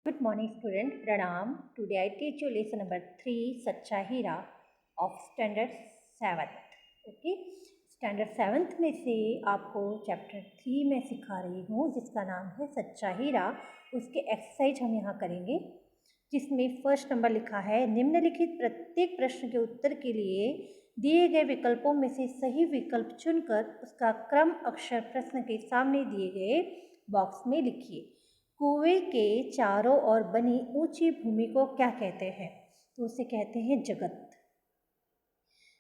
Good morning, student. Pranam. Today I teach you lesson number 3, Sacha Hira of Standard 7th. Okay. Standard 7th में से आपको chapter 3 में सिखा रही हूँ जिसका नाम है सच्चा हीरा। उसके एक्सरसाइज हम यहाँ करेंगे जिसमें फर्स्ट नंबर लिखा है निम्नलिखित प्रत्येक प्रश्न के उत्तर के लिए दिए गए विकल्पों में से सही विकल्प चुनकर उसका क्रम अक्षर प्रश्न के सामने दिए गए बॉक्स में लिखिए। कुएं के चारों ओर बनी ऊंची भूमि को क्या कहते हैं? तो उसे कहते हैं जगत।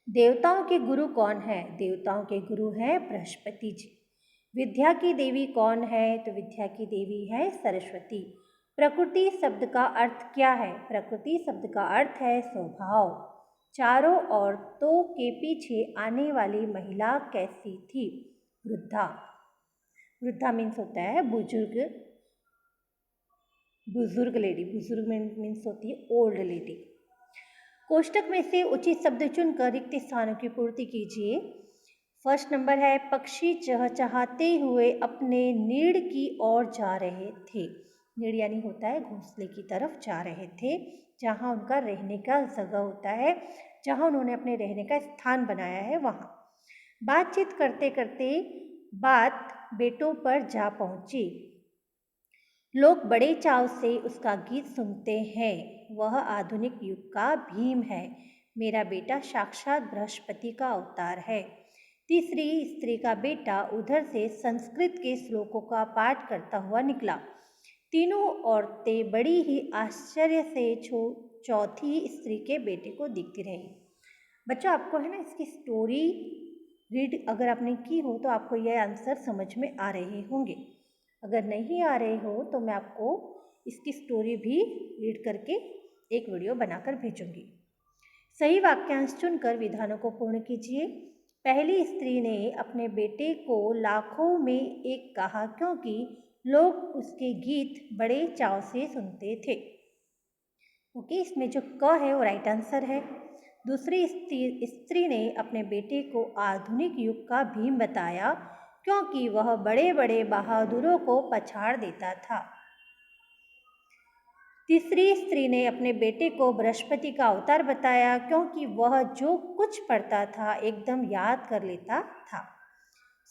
देवताओं के गुरु कौन है? देवताओं के गुरु हैं बृहस्पति जी। विद्या की देवी कौन है? तो विद्या की देवी है सरस्वती। प्रकृति शब्द का अर्थ क्या है? प्रकृति शब्द का अर्थ है स्वभाव। चारों औरतों के पीछे आने वाली महिला कैसी थी? वृद्धा। वृद्धा मीन्स होता है बुजुर्ग लेडी। बुजुर्ग मीन्स होती है ओल्ड लेडी। कोष्टक में से उचित शब्द चुनकर रिक्त स्थानों की पूर्ति कीजिए। फर्स्ट नंबर है पक्षी चहचहाते हुए अपने नीड़ की ओर जा रहे थे। नीड़ यानी होता है घोंसले की तरफ जा रहे थे, जहाँ उनका रहने का जगह होता है, जहाँ उन्होंने अपने रहने का स्थान बनाया है वहाँ। बातचीत करते करते बात बेटों पर जा पहुँची। लोग बड़े चाव से उसका गीत सुनते हैं। वह आधुनिक युग का भीम है। मेरा बेटा साक्षात बृहस्पति का अवतार है। तीसरी स्त्री का बेटा उधर से संस्कृत के श्लोकों का पाठ करता हुआ निकला। तीनों औरतें बड़ी ही आश्चर्य से चौथी स्त्री के बेटे को देखती रही। बच्चों, आपको है ना इसकी स्टोरी रीड अगर आपने की हो तो आपको यह आंसर समझ में आ रहे होंगे। अगर नहीं आ रहे हो तो मैं आपको इसकी स्टोरी भी रीड करके एक वीडियो बनाकर भेजूंगी। सही वाक्यांश चुनकर विधानों को पूर्ण कीजिए। पहली स्त्री ने अपने बेटे को लाखों में एक कहा क्योंकि लोग उसके गीत बड़े चाव से सुनते थे। ओके, इसमें जो क है वो राइट आंसर है। दूसरी स्त्री ने अपने बेटे को आधुनिक युग का भीम बताया क्योंकि वह बड़े बड़े बहादुरों को पछाड़ देता था। तीसरी स्त्री ने अपने बेटे को बृहस्पति का अवतार बताया क्योंकि वह जो कुछ पढ़ता था एकदम याद कर लेता था।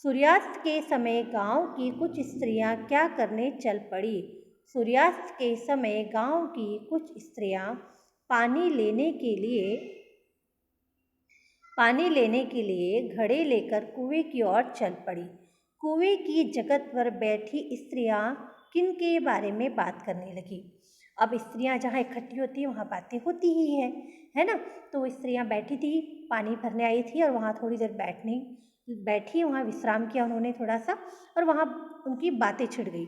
सूर्यास्त के समय गांव की कुछ स्त्रियां क्या करने चल पड़ी? सूर्यास्त के समय गांव की कुछ स्त्रियां पानी लेने के लिए घड़े लेकर कुएं की ओर चल पड़ी। कुएं की जगत पर बैठी स्त्रियां किन के बारे में बात करने लगी? अब स्त्रियां जहाँ इकट्ठी होती हैं वहाँ बातें होती ही है ना। तो स्त्रियां बैठी थी, पानी भरने आई थी और वहाँ थोड़ी देर बैठी, वहाँ विश्राम किया उन्होंने थोड़ा सा, और वहाँ उनकी बातें छिड़ गई।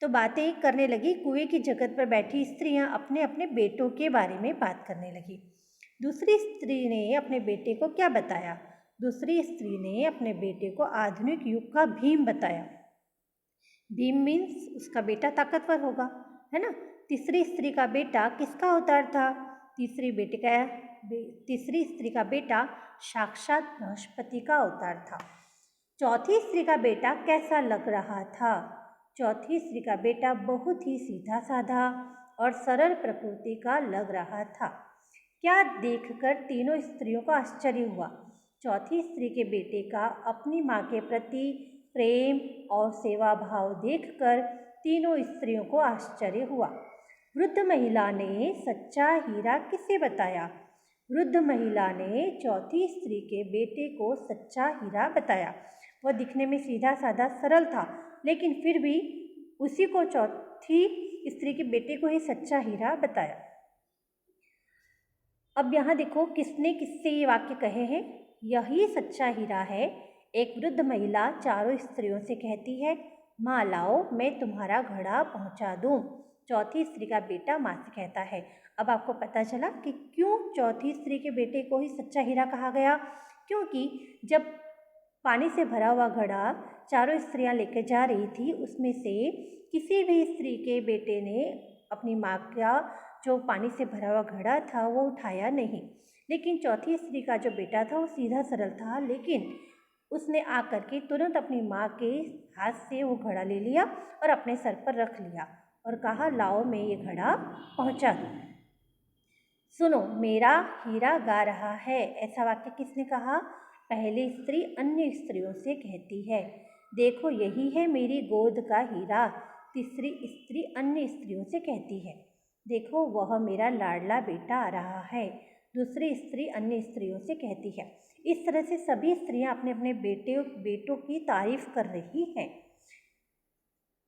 तो बातें करने लगी। कुएं की जगत पर बैठी स्त्रियां अपने अपने बेटों के बारे में बात करने लगी। दूसरी स्त्री ने अपने बेटे को क्या बताया? दूसरी स्त्री ने अपने बेटे को आधुनिक युग का भीम बताया। भीम मीन्स उसका बेटा ताकतवर होगा, है ना। तीसरी स्त्री का बेटा किसका अवतार था? तीसरी स्त्री का बेटा साक्षात बृहस्पति का अवतार था। चौथी स्त्री का बेटा कैसा लग रहा था? चौथी स्त्री का बेटा बहुत ही सीधा साधा और सरल प्रकृति का लग रहा था। क्या देखकर तीनों स्त्रियों को आश्चर्य हुआ? चौथी स्त्री के बेटे का अपनी माँ के प्रति प्रेम और सेवा भाव देखकर तीनों स्त्रियों को आश्चर्य हुआ। वृद्ध महिला ने सच्चा हीरा किसे बताया? वृद्ध महिला ने चौथी स्त्री के बेटे को सच्चा हीरा बताया। वह दिखने में सीधा साधा सरल था, लेकिन फिर भी उसी को चौथी स्त्री के बेटे को ही सच्चा हीरा बताया। अब यहाँ देखो किसने किससे ये वाक्य कहे हैं। यही सच्चा हीरा है। एक वृद्ध महिला चारों स्त्रियों से कहती है, माँ लाओ मैं तुम्हारा घड़ा पहुँचा दूँ। चौथी स्त्री का बेटा माँ से कहता है। अब आपको पता चला कि क्यों चौथी स्त्री के बेटे को ही सच्चा हीरा कहा गया। क्योंकि जब पानी से भरा हुआ घड़ा चारों स्त्रियां लेकर जा रही थी, उसमें से किसी भी स्त्री के बेटे ने अपनी माँ का जो पानी से भरा हुआ घड़ा था वो उठाया नहीं। लेकिन चौथी स्त्री का जो बेटा था वो सीधा सरल था, लेकिन उसने आकर के तुरंत अपनी माँ के हाथ से वो घड़ा ले लिया और अपने सर पर रख लिया और कहा लाओ मैं ये घड़ा पहुंचा दूं। सुनो मेरा हीरा गा रहा है, ऐसा वाक्य किसने कहा? पहली स्त्री अन्य स्त्रियों से कहती है। देखो यही है मेरी गोद का हीरा, तीसरी स्त्री अन्य स्त्रियों से कहती है। देखो वह मेरा लाडला बेटा आ रहा है, दूसरी स्त्री अन्य स्त्रियों से कहती है। इस तरह से सभी स्त्रियां अपने अपने बेटों की तारीफ कर रही हैं।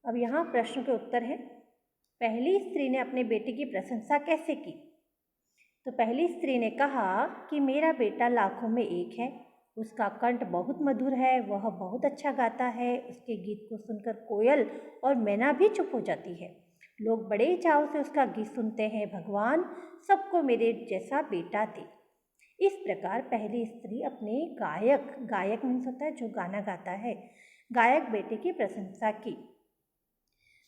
अब यहाँ प्रश्न के उत्तर है। पहली स्त्री ने अपने बेटे की प्रशंसा कैसे की? तो पहली स्त्री ने कहा कि मेरा बेटा लाखों में एक है, उसका कंठ बहुत मधुर है, वह बहुत अच्छा गाता है, उसके गीत को सुनकर कोयल और मैना भी चुप हो जाती है। लोग बड़े चाव से उसका गीत सुनते हैं। भगवान सबको मेरे जैसा बेटा दे। इस प्रकार पहली स्त्री अपने गायक मीन्स होता है जो गाना गाता है, गायक बेटे की प्रशंसा की।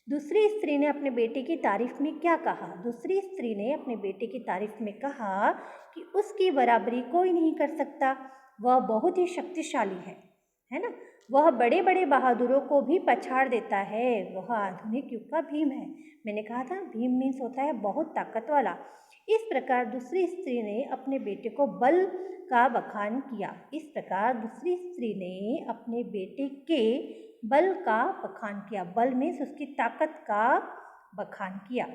दूसरी स्त्री ने अपने बेटे की तारीफ में क्या कहा? दूसरी स्त्री ने अपने बेटे की तारीफ में कहा कि उसकी बराबरी कोई नहीं कर सकता, वह बहुत ही शक्तिशाली है ना। वह बड़े बड़े बहादुरों को भी पछाड़ देता है, वह आधुनिक युग का भीम है। मैंने कहा था भीम मीन्स होता है बहुत ताकत वाला। इस प्रकार दूसरी स्त्री ने अपने बेटे को बल का बखान किया। इस प्रकार दूसरी स्त्री ने अपने बेटे के बल का बखान किया। बल मीन्स उसकी ताकत का बखान किया।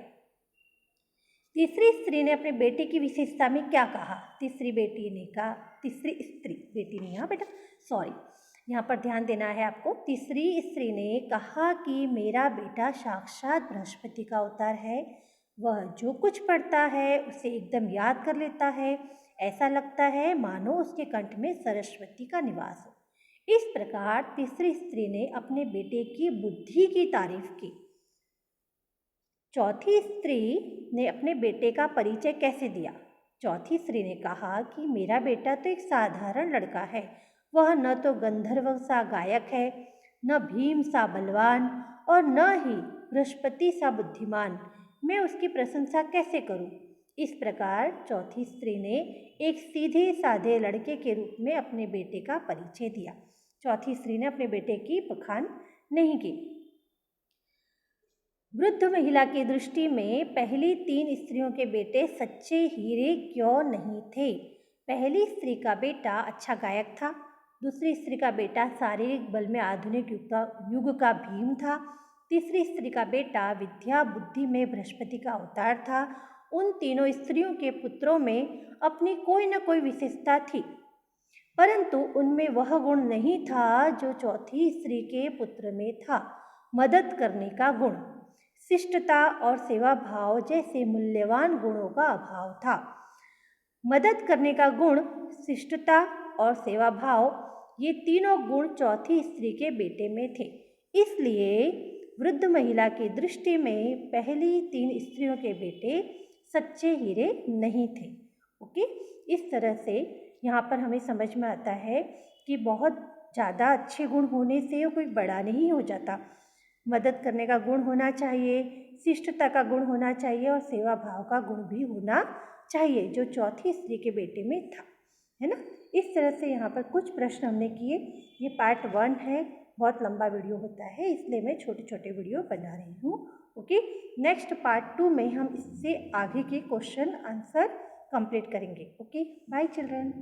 तीसरी स्त्री ने अपने बेटे की विशेषता में क्या कहा? तीसरी स्त्री, बेटी नहीं, हाँ बेटा सॉरी, यहाँ पर ध्यान देना है आपको। तीसरी स्त्री ने कहा कि मेरा बेटा साक्षात बृहस्पति का अवतार है, वह जो कुछ पढ़ता है उसे एकदम याद कर लेता है, ऐसा लगता है मानो उसके कंठ में सरस्वती का निवास हो। इस प्रकार तीसरी स्त्री ने अपने बेटे की बुद्धि की तारीफ की। चौथी स्त्री ने अपने बेटे का परिचय कैसे दिया? चौथी स्त्री ने कहा कि मेरा बेटा तो एक साधारण लड़का है, वह न तो गंधर्व सा गायक है, न भीम सा बलवान और न ही बृहस्पति सा बुद्धिमान। मैं उसकी प्रशंसा कैसे करूं? इस प्रकार चौथी स्त्री ने एक सीधे साधे लड़के के रूप में अपने बेटे का परिचय दिया। चौथी स्त्री ने अपने बेटे की बखान नहीं की। वृद्ध महिला की दृष्टि में पहली तीन स्त्रियों के बेटे सच्चे हीरे क्यों नहीं थे? पहली स्त्री का बेटा अच्छा गायक था, दूसरी स्त्री का बेटा शारीरिक बल में आधुनिक युग का भीम था, तीसरी स्त्री का बेटा विद्या बुद्धि में बृहस्पति का अवतार था। उन तीनों स्त्रियों के पुत्रों में अपनी कोई न कोई विशेषता थी, परंतु उनमें वह गुण नहीं था जो चौथी स्त्री के पुत्र में था, मदद करने का गुण। शिष्टता और सेवा भाव जैसे मूल्यवान गुणों का अभाव था। मदद करने का गुण, शिष्टता और सेवा भाव, ये तीनों गुण चौथी स्त्री के बेटे में थे। इसलिए वृद्ध महिला की दृष्टि में पहली तीन स्त्रियों के बेटे सच्चे हीरे नहीं थे। ओके, इस तरह से यहाँ पर हमें समझ में आता है कि बहुत ज़्यादा अच्छे गुण होने से कोई बड़ा नहीं हो जाता। मदद करने का गुण होना चाहिए, शिष्टता का गुण होना चाहिए और सेवा भाव का गुण भी होना चाहिए, जो चौथी स्त्री के बेटे में था, है ना। इस तरह से यहाँ पर कुछ प्रश्न हमने किए। ये पार्ट 1 है, बहुत लंबा वीडियो होता है इसलिए मैं छोटे छोटे वीडियो बना रही हूँ। ओके, नेक्स्ट पार्ट 2 में हम इससे आगे के क्वेश्चन आंसर कंप्लीट करेंगे। Okay, bye children.